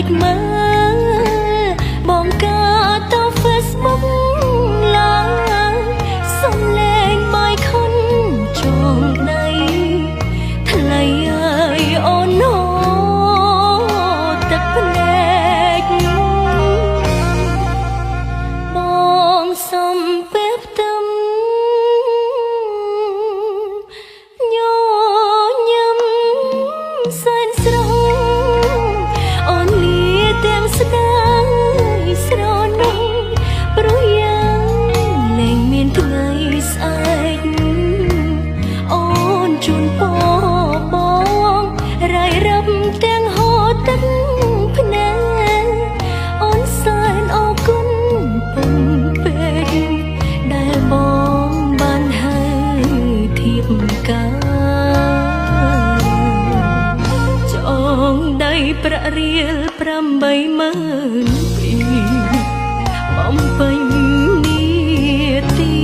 ចមើលបងកាទៅ Facebook ឡើងសំលេងបាយខុនចងដៃថ្លៃអើយអូនណូទឹកភ្នែកបងសំពេលផ្ទឹមញញឹមសែនស្រស់អូនលាទាំងស្ដាយស្រណុំព្រោះយ៉ាងលែងមានថ្ងៃស្អែកអូនជូនពរបងរាយរាប់ទាំងហូរទឹកភ្នែកអូនសែនអរគុណពុំពេកដែលបងបានហើយធៀបកាចងដៃប្រាក់រៀល80000ពីបំពេញនីតិ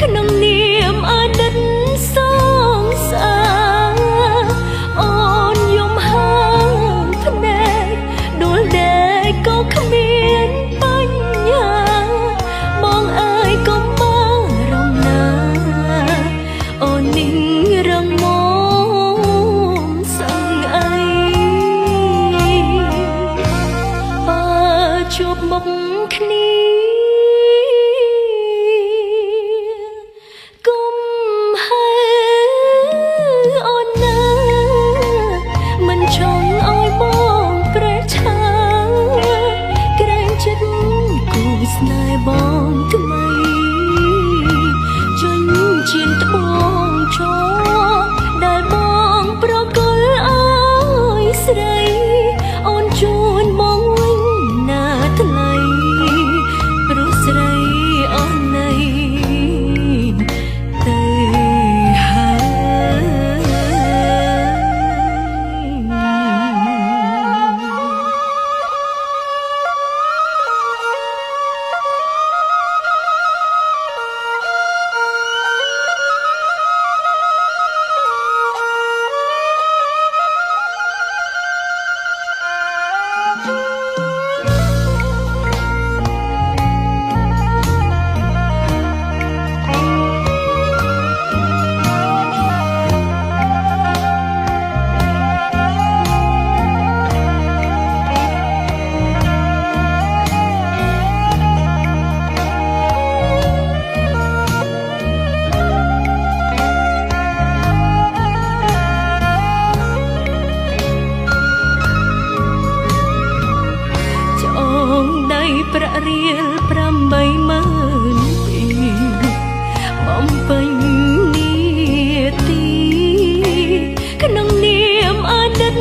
ក្នុងនាមអតីតសងសាអូនយំហើភ្នែកដួលដេកក៏គ្មានបញ្ហាបងអើយកុំបងរំណាអូននឹងរងមសឹងអីបើជួបមុខគ្នាគុំហើអូនណាមិនចង់ឲ្យបងប្រេះឆាក្រែងចិត្តគូស្នេហ៍បងថ្មីជញ្ជៀនត្បូងជោដែលបងប្រគល់ឲ្យស្រីអូនជូនបងវិញណាថ្លៃព្រោះស្រីអូននៃទៅហើយប្រាក់រៀល80000ពីបំពេញនីតិក្នុងនាមអតីត